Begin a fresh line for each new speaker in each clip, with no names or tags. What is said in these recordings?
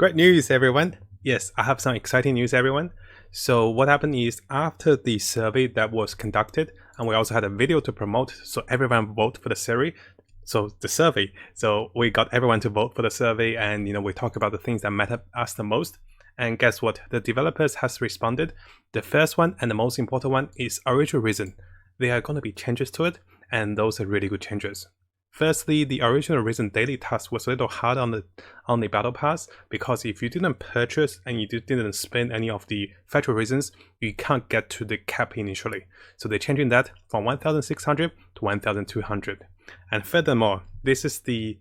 Great news, everyone. Yes, I have some exciting news, everyone. So what happened is after the survey that was conducted, and we also had a video to promote, so everyone vote for the survey. So we got everyone to vote for the survey, and we talk about the things that matter us the most. And guess what? The developers has responded. The first one and the most important one is original Resin. There are going to be changes to it, and those are really good changes. Firstly, the original Resin daily task was a little hard on the battle pass, because if you didn't purchase and you didn't spend any of the federal resins, you can't get to the cap initially. So they're changing that from 1,600 to 1,200. And furthermore, this is the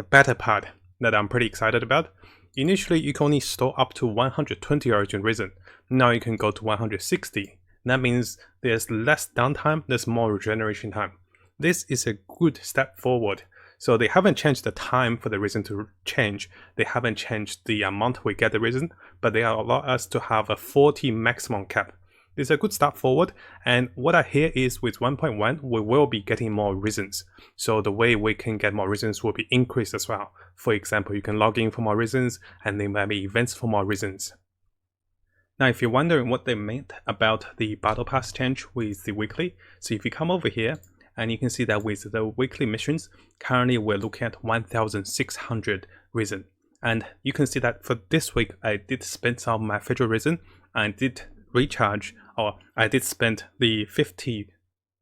better part that I'm pretty excited about. Initially, you can only store up to 120 original resin. Now you can go to 160. That means there's less downtime, there's more regeneration time. This is a good step forward. So they haven't changed the time for the resin to change. They haven't changed the amount we get the resin, but they allow us to have a 40 maximum cap. This is a good step forward. And what I hear is with 1.1, we will be getting more resins. So the way we can get more resins will be increased as well. For example, you can log in for more resins, and there might be events for more resins. Now, if you're wondering what they meant about the battle pass change with the weekly, so if you come over here, and you can see that with the weekly missions, currently we're looking at 1,600 resin. And you can see that for this week, I did spend some of my federal resin, and did recharge, or I did spend the 50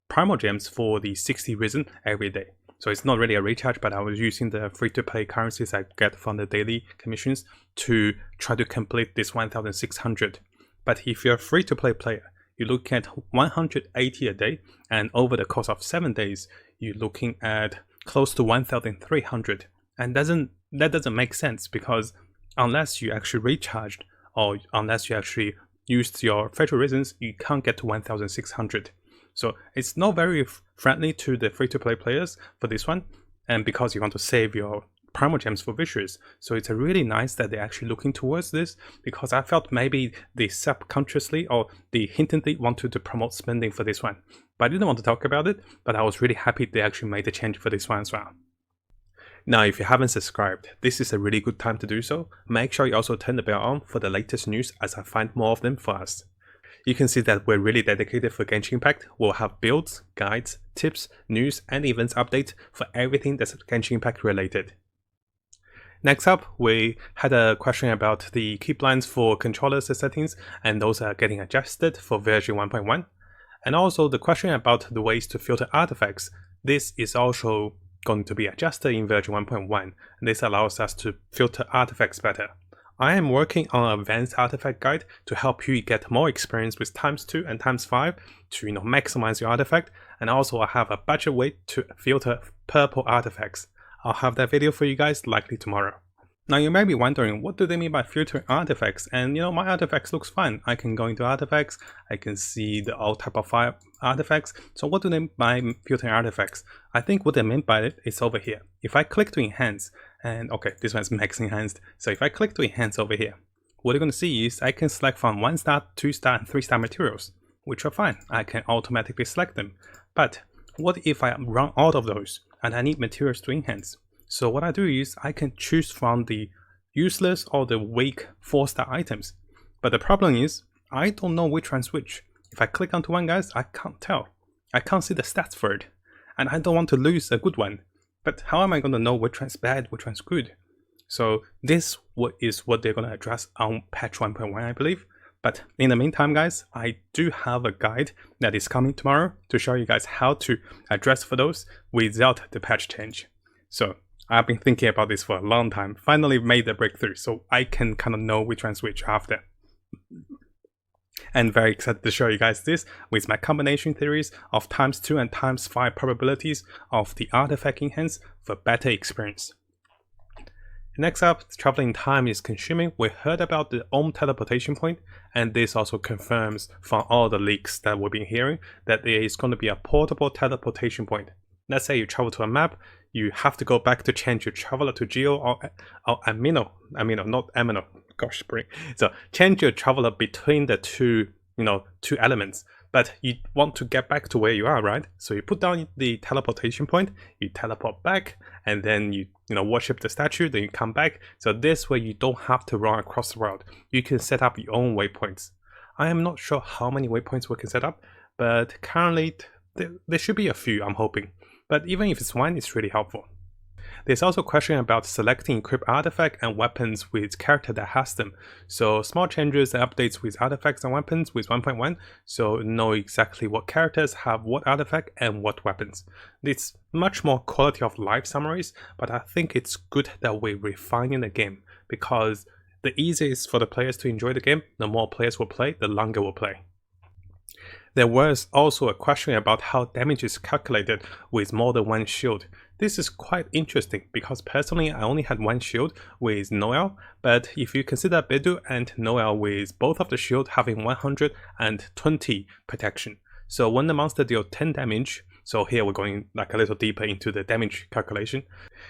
primal gems for the 60 resin every day. So it's not really a recharge, but I was using the free-to-play currencies I get from the daily commissions to try to complete this 1,600. But if you're a free-to-play player, you're looking at 180 a day, and over the course of 7 days, you're looking at close to 1,300. And that doesn't make sense, because unless you actually recharged, or unless you actually used your federal resins, you can't get to 1,600. So it's not very friendly to the free-to-play players for this one, and because you want to save your primal gems for visuals. So it's really nice that they're actually looking towards this, because I felt maybe they subconsciously or they hintedly wanted to promote spending for this one. But I didn't want to talk about it, but I was really happy they actually made the change for this one as well. Now, if you haven't subscribed, this is a really good time to do so. Make sure you also turn the bell on for the latest news, as I find more of them for us. You can see that we're really dedicated for Genshin Impact. We'll have builds, guides, tips, news, and events updates for everything that's Genshin Impact related. Next up, we had a question about the keeplines for controllers settings, and those are getting adjusted for version 1.1. And also the question about the ways to filter artifacts. This is also going to be adjusted in version 1.1, and this allows us to filter artifacts better. I am working on an advanced artifact guide to help you get more experience with ×2 and ×5 to maximize your artifact, and also I have a budget way to filter purple artifacts. I'll have that video for you guys likely tomorrow. Now you may be wondering, what do they mean by filtering artifacts? And my artifacts looks fine. I can go into artifacts, I can see all type of fire artifacts. So what do they mean by filtering artifacts? I think what they meant by it is over here. If I click to enhance, and okay, this one's max enhanced. So if I click to enhance over here, what you're going to see is I can select from 1-star, 2-star, and 3-star materials, which are fine. I can automatically select them. But what if I run out of those and I need materials to enhance? So what I do is I can choose from the useless or the weak 4-star items. But the problem is I don't know which one's which. If I click onto one, guys, I can't tell. I can't see the stats for it. And I don't want to lose a good one. But how am I going to know which one's bad, which one's good? So this is what they're going to address on patch 1.1, I believe. But in the meantime, guys, I do have a guide that is coming tomorrow to show you guys how to address for those without the patch change. So I've been thinking about this for a long time, finally made the breakthrough, so I can kind of know which one's which after. And very excited to show you guys this with my combination theories of ×2 and ×5 probabilities of the artifact enhance for better experience. Next up, traveling time is consuming. We heard about the teleportation point, and this also confirms from all the leaks that we've been hearing that there is going to be a portable teleportation point. Let's say you travel to a map, you have to go back to change your traveler to Geo or Amino, not Amino. Gosh, spring. So change your traveler between the two elements. But you want to get back to where you are, right? So you put down the teleportation point, you teleport back, and then you worship the statue, then you come back. So this way you don't have to run across the world. You can set up your own waypoints. I am not sure how many waypoints we can set up, but currently there should be a few, I'm hoping. But even if it's one, it's really helpful. There's also a question about selecting equip artifact and weapons with character that has them. So small changes and updates with artifacts and weapons with 1.1, so know exactly what characters have what artifact and what weapons. It's much more quality of life summaries, but I think it's good that we're refining the game, because the easier it's for the players to enjoy the game, the more players will play, the longer we'll play. There was also a question about how damage is calculated with more than one shield. This is quite interesting because personally I only had one shield with Noel, but if you consider Bedu and Noel with both of the shield having 120 protection, so when the monster deals 10 damage, so here we're going like a little deeper into the damage calculation.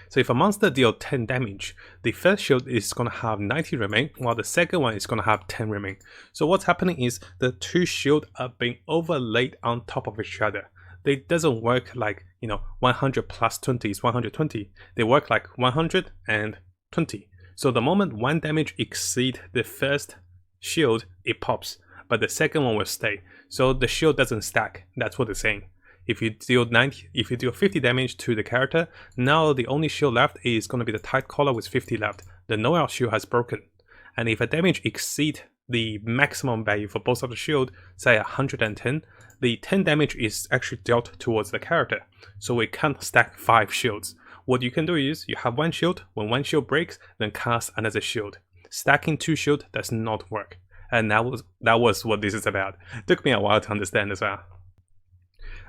So if a monster deals 10 damage, the first shield is going to have 90 remain, while the second one is going to have 10 remain. So what's happening is the two shields are being overlaid on top of each other. They doesn't work like 100 plus 20 is 120. They work like 100 and 20. So the moment one damage exceeds the first shield, it pops, but the second one will stay. So the shield doesn't stack. That's what they're saying. If you deal 50 damage to the character, now the only shield left is going to be the tight collar with 50 left. The Noel shield has broken. And if a damage exceeds the maximum value for both of the shield, say 110, the 10 damage is actually dealt towards the character. So we can't stack 5 shields. What you can do is, you have one shield, when one shield breaks, then cast another shield. Stacking 2 shields does not work. And that was what this is about. It took me a while to understand as well.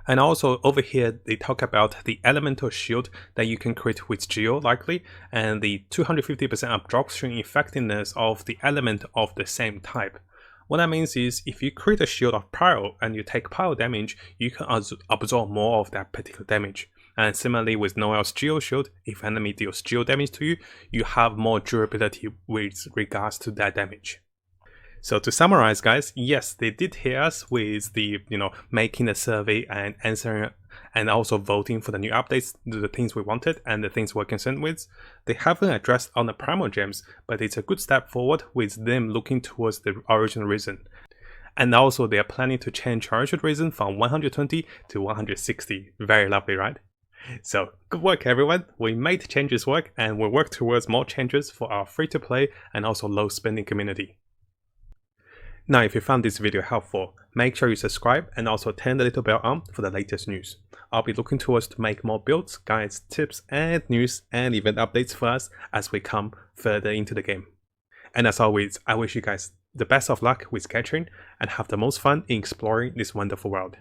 And also over here, they talk about the elemental shield that you can create with Geo likely, and the 250% absorption effectiveness of the element of the same type. What that means is, if you create a shield of pyro and you take pyro damage, you can absorb more of that particular damage. And similarly with Noel's Geo shield, if enemy deals Geo damage to you, you have more durability with regards to that damage. So to summarize, guys, yes, they did hear us with the, making the survey and answering and also voting for the new updates, the things we wanted and the things we're concerned with. They haven't addressed on the primal gems, but it's a good step forward with them looking towards the original Resin. And also they are planning to change original Resin from 120 to 160. Very lovely, right? So good work everyone, we made changes work and we'll work towards more changes for our free-to-play and also low-spending community. Now, if you found this video helpful, make sure you subscribe and also turn the little bell on for the latest news. I'll be looking towards to make more builds, guides, tips, and news and event updates for us as we come further into the game. And as always, I wish you guys the best of luck with Genshin and have the most fun in exploring this wonderful world.